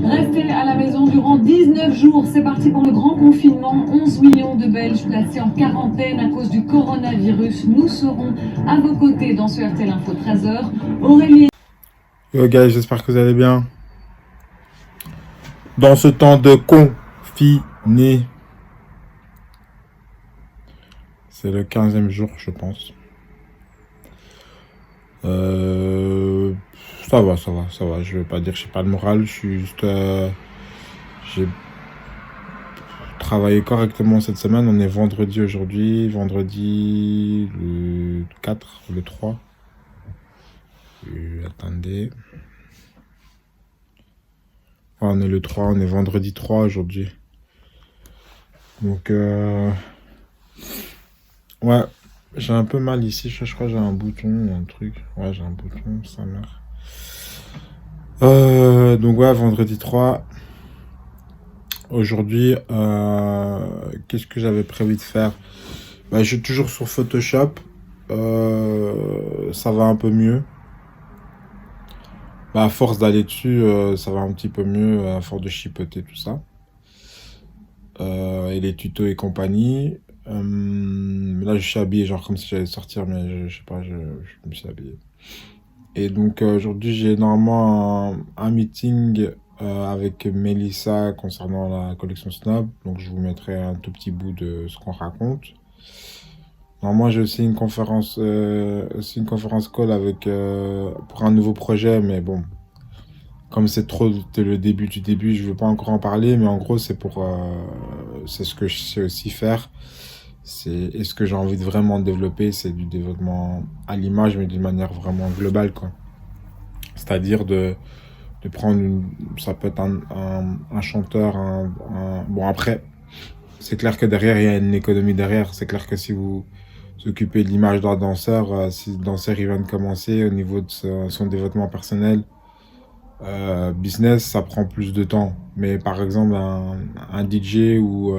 Rester à la maison durant 19 jours, c'est parti pour le grand confinement. 11 millions de Belges placés en quarantaine à cause du coronavirus. Nous serons à vos côtés dans ce RTL Info 13h. Aurélie. Yo guys, j'espère que vous allez bien. Dans ce temps de confiné, c'est le 15e jour, je pense. Ça va. Je vais pas dire que j'ai pas de morale. Je suis juste, j'ai travaillé correctement cette semaine. On est vendredi aujourd'hui, vendredi le 4, le 3. Attendez. On est le 3, on est vendredi 3 aujourd'hui. Donc, ouais, j'ai un peu mal ici. Je crois que j'ai un bouton ou un truc. Ouais, j'ai un bouton, ça meurt. Donc, ouais, vendredi 3. Aujourd'hui, qu'est-ce que j'avais prévu de faire? Bah, je suis toujours sur Photoshop. Ça va un peu mieux. Bah, à force d'aller dessus, ça va un petit peu mieux, à force de chipoter tout ça. Et les tutos et compagnie. Là, je suis habillé, genre comme si j'allais sortir, mais je sais pas, je me suis habillé. Et donc, aujourd'hui, j'ai normalement un meeting avec Mélissa concernant la collection Snob. Donc, je vous mettrai un tout petit bout de ce qu'on raconte. Normalement, j'ai aussi une conférence call avec, pour un nouveau projet, mais bon, comme c'est trop le début du début, je veux pas encore en parler, mais en gros, c'est ce que je sais aussi faire. Et ce que j'ai envie de vraiment développer, c'est du développement à l'image, mais d'une manière vraiment globale, quoi. C'est-à-dire de prendre ça peut être un chanteur, bon après, c'est clair que derrière, il y a une économie derrière. C'est clair que si vous occupez de l'image d'un danseur, si le danseur il vient de commencer au niveau de son développement personnel, business, ça prend plus de temps. Mais par exemple, un DJ ou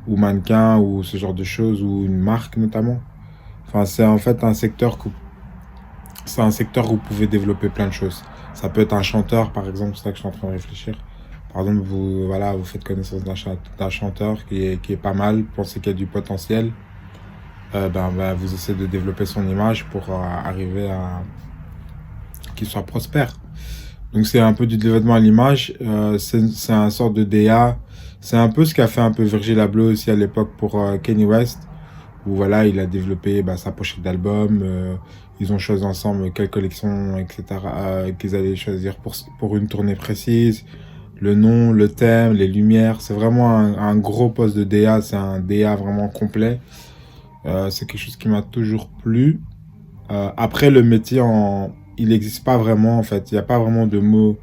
mannequin ou ce genre de choses, ou une marque notamment. Enfin, c'est en fait c'est un secteur où vous pouvez développer plein de choses. Ça peut être un chanteur, par exemple, c'est ça que je suis en train de réfléchir. Par exemple, vous faites connaissance d'un chanteur qui est pas mal, vous pensez qu'il y a du potentiel. Vous essayez de développer son image pour arriver à qu'il soit prospère. Donc c'est un peu du développement à l'image, c'est un sort de DA. C'est un peu ce qu'a fait un peu Virgil Abloh aussi à l'époque pour Kanye West, où voilà, il a développé sa pochette d'album, ils ont choisi ensemble quelle collection, etc., qu'ils allaient choisir pour une tournée précise, le nom, le thème, les lumières. C'est vraiment un gros poste de DA, c'est un DA vraiment complet. C'est quelque chose qui m'a toujours plu. Après, le métier, il n'existe pas vraiment, en fait. Il n'y a pas vraiment de mots,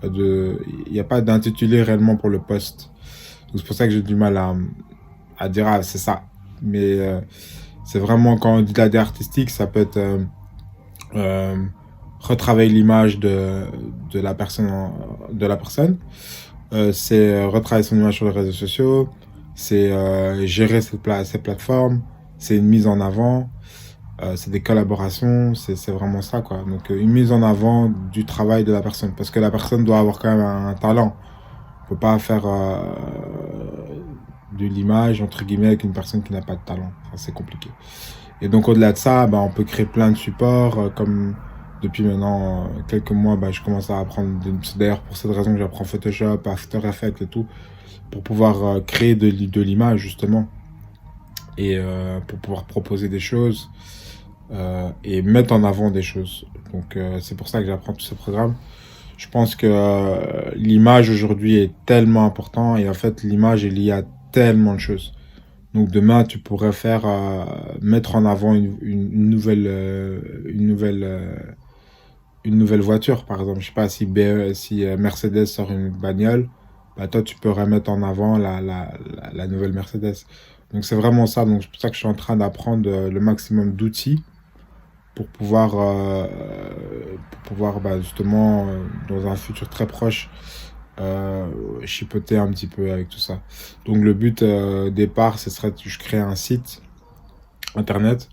il n'y a pas d'intitulé réellement pour le poste. Donc, c'est pour ça que j'ai du mal à dire, ah, c'est ça. Mais c'est vraiment, quand on dit de la DA artistique, ça peut être retravailler l'image de la personne. C'est retravailler son image sur les réseaux sociaux. C'est gérer ces plateformes. C'est une mise en avant. C'est des collaborations, c'est vraiment ça, quoi. Donc une mise en avant du travail de la personne, parce que la personne doit avoir quand même un talent. On peut pas faire de l'image entre guillemets avec une personne qui n'a pas de talent. Enfin, c'est compliqué. Et donc au-delà de ça, on peut créer plein de supports, comme depuis maintenant quelques mois, je commence à apprendre. C'est d'ailleurs pour cette raison que j'apprends Photoshop, After Effects et tout, pour pouvoir créer de l'image justement, et pour pouvoir proposer des choses. Et mettre en avant des choses. Donc c'est pour ça que j'apprends tous ces programmes. Je pense que l'image aujourd'hui est tellement important, et en fait l'image est liée à tellement de choses. Donc demain tu pourrais mettre en avant une nouvelle voiture, par exemple. Je sais pas, si Mercedes sort une bagnole, toi tu pourrais mettre en avant la nouvelle Mercedes. Donc c'est vraiment ça. Donc c'est pour ça que je suis en train d'apprendre le maximum d'outils pour pouvoir justement, dans un futur très proche, chipoter un petit peu avec tout ça. Donc le but départ, ce serait que je crée un site internet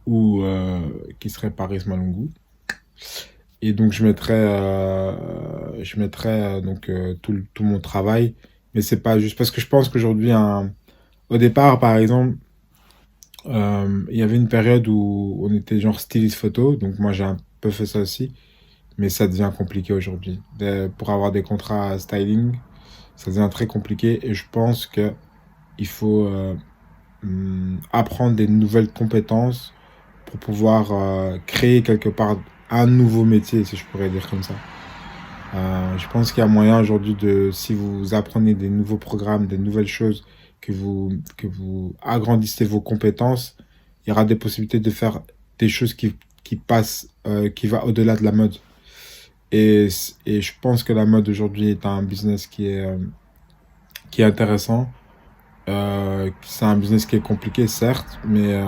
qui serait Paris Malungu. Et donc, je mettrais donc tout mon travail. Mais c'est pas juste parce que je pense qu'aujourd'hui, au départ, par exemple, il y avait une période où on était genre styliste photo. Donc, moi, j'ai un peu fait ça aussi. Mais ça devient compliqué aujourd'hui. Pour avoir des contrats styling, ça devient très compliqué. Et je pense que il faut apprendre des nouvelles compétences pour pouvoir créer quelque part un nouveau métier, si je pourrais dire comme ça. Je pense qu'il y a moyen aujourd'hui si vous apprenez des nouveaux programmes, des nouvelles choses, que vous agrandissez vos compétences, il y aura des possibilités de faire des choses qui passent, qui va au-delà de la mode. Et je pense que la mode aujourd'hui est un business qui est intéressant. C'est un business qui est compliqué, certes, mais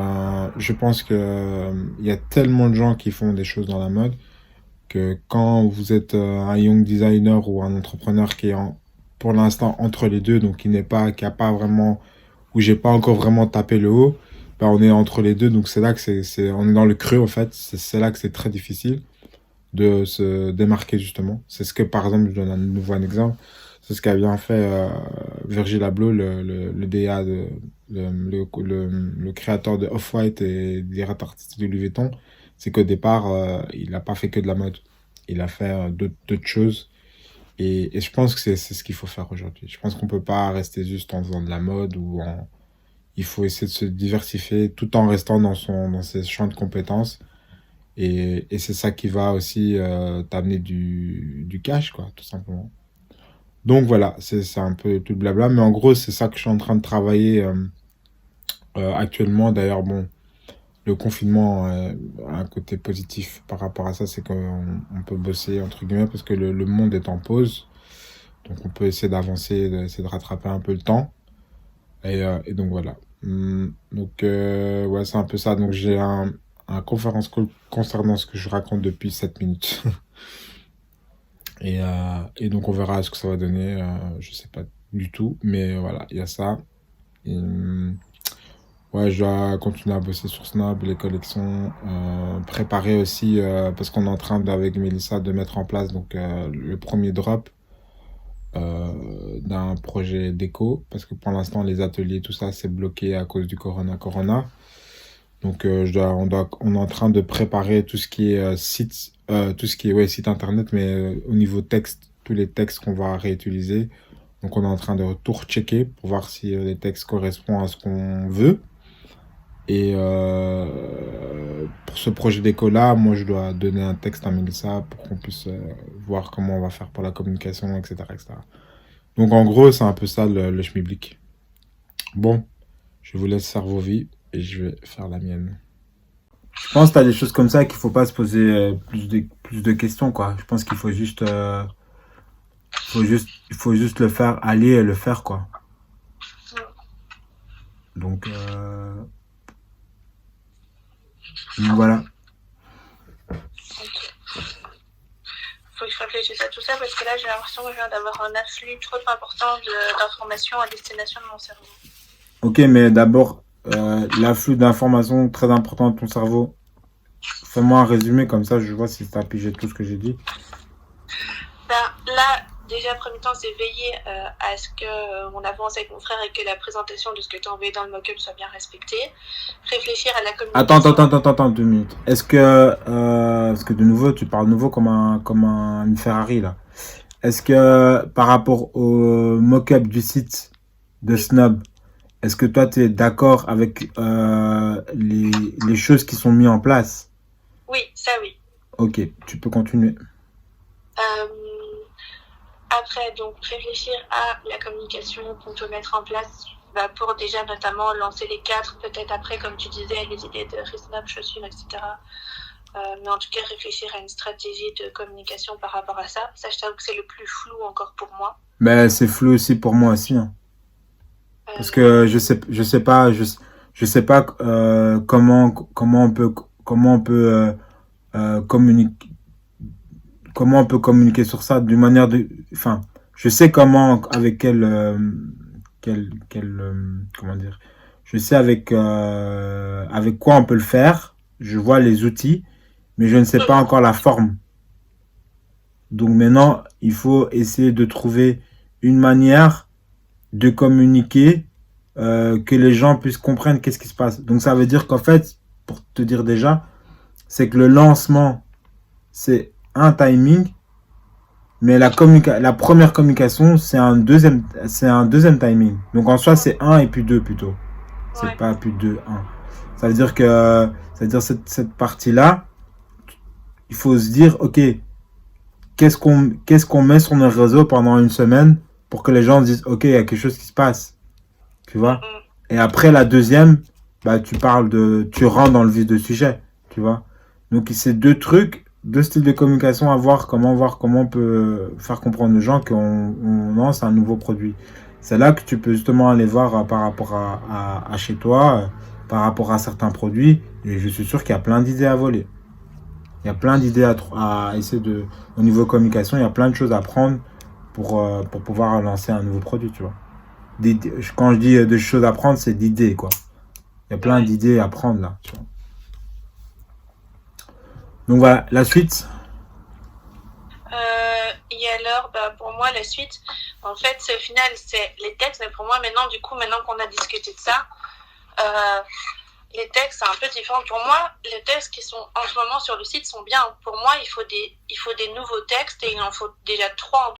je pense que il y a tellement de gens qui font des choses dans la mode que quand vous êtes un young designer ou un entrepreneur qui est pour l'instant entre les deux, donc qui a pas vraiment, où j'ai pas encore vraiment tapé le haut, ben on est entre les deux, donc c'est là que on est dans le creux en fait, c'est là que c'est très difficile de se démarquer justement. C'est ce que par exemple, je donne un exemple, c'est ce qu'a bien fait Virgil Abloh, le DA, le créateur de Off-White et directeur artistique de Louis Vuitton. C'est qu'au départ, il n'a pas fait que de la mode. Il a fait d'autres choses. Et je pense que c'est ce qu'il faut faire aujourd'hui. Je pense qu'on peut pas rester juste en faisant de la mode il faut essayer de se diversifier tout en restant dans ses champs de compétences. Et c'est ça qui va aussi t'amener du cash, quoi, tout simplement. Donc voilà, c'est un peu tout le blabla, mais en gros, c'est ça que je suis en train de travailler actuellement. D'ailleurs, bon, le confinement a un côté positif par rapport à ça, c'est qu'on peut bosser, entre guillemets, parce que le monde est en pause. Donc on peut essayer d'avancer, d'essayer de rattraper un peu le temps. Et donc voilà. Donc ouais, c'est un peu ça. Donc j'ai un conférence call concernant ce que je raconte depuis 7 minutes. Et donc on verra ce que ça va donner. Je sais pas du tout, mais voilà, il y a ça. Et, ouais, je dois continuer à bosser sur Snap, les collections, préparer aussi, parce qu'on est en train avec Mélissa de mettre en place donc le premier drop d'un projet déco, parce que pour l'instant les ateliers, tout ça, c'est bloqué à cause du corona. Donc on est en train de préparer tout ce qui est tout ce qui est ouais, site internet, mais au niveau texte, tous les textes qu'on va réutiliser. Donc on est en train de tout rechecker pour voir si les textes correspondent à ce qu'on veut. Et pour ce projet d'éco-là, moi je dois donner un texte à Mélissa pour qu'on puisse voir comment on va faire pour la communication, etc., etc. Donc en gros, c'est un peu ça le schmilblick. Bon, je vous laisse faire vos vies et je vais faire la mienne. Je pense que tu as des choses comme ça qu'il faut pas se poser plus de questions, quoi. Je pense qu'il il faut juste le faire, aller et le faire, quoi. Donc voilà. Faut que je réfléchisse à tout ça parce que là j'ai l'impression que je viens d'avoir un afflux trop important d'informations à destination de mon cerveau. Ok, mais d'abord, l'afflux d'informations très important de ton cerveau. Fais-moi un résumé comme ça, je vois si tu as pigé tout ce que j'ai dit. Là, déjà, premier temps, c'est veiller à ce qu'on avance avec mon frère et que la présentation de ce que tu as envoyé dans le mock-up soit bien respectée. Réfléchir à la communication. Attends, 2 minutes. Est-ce que de nouveau, tu parles nouveau comme une Ferrari là? Est-ce que par rapport au mock-up du site de Snob, est-ce que toi tu es d'accord avec les choses qui sont mises en place? Oui, ça oui. Ok, tu peux continuer. Après, donc, réfléchir à la communication qu'on peut mettre en place pour déjà notamment lancer les 4, peut-être après, comme tu disais, les idées de Snap, chaussures, etc. Mais en tout cas, réfléchir à une stratégie de communication par rapport à ça. Ça, je t'avoue que c'est le plus flou encore pour moi. Ben, c'est flou aussi pour moi aussi. Hein. Parce que je sais pas comment on peut communiquer. Comment on peut communiquer sur ça d'une manière de... Enfin, je sais comment, avec comment dire... Je sais avec quoi on peut le faire. Je vois les outils, mais je ne sais pas encore la forme. Donc maintenant, il faut essayer de trouver une manière de communiquer, que les gens puissent comprendre qu'est-ce qui se passe. Donc ça veut dire qu'en fait, pour te dire déjà, c'est que le lancement, c'est un timing, mais la première communication, c'est un deuxième timing. Donc en soi, c'est 1 et puis 2 plutôt. C'est Ouais. pas plus 2, 1. Ça veut dire que cette partie-là, il faut se dire, ok, qu'est-ce qu'on met sur nos réseaux pendant une semaine pour que les gens disent, ok, il y a quelque chose qui se passe. Tu vois? Et après, la deuxième, bah, tu rentres dans le vif du sujet. Tu vois? Donc, c'est deux styles de communication à voir comment on peut faire comprendre aux gens qu'on lance un nouveau produit. C'est là que tu peux justement aller voir par rapport à chez toi, par rapport à certains produits. Et je suis sûr qu'il y a plein d'idées à voler. Il y a plein d'idées à essayer de. Au niveau communication, il y a plein de choses à prendre pour pouvoir lancer un nouveau produit, tu vois. Quand je dis de choses à prendre, c'est d'idées, quoi. Il y a plein d'idées à prendre là, tu vois. Donc voilà, la suite. Et alors, bah, pour moi, la suite, en fait, au final, c'est les textes. Mais pour moi, maintenant qu'on a discuté de ça, les textes, c'est un peu différent. Pour moi, les textes qui sont en ce moment sur le site sont bien. Pour moi, il faut des nouveaux textes et il en faut déjà 3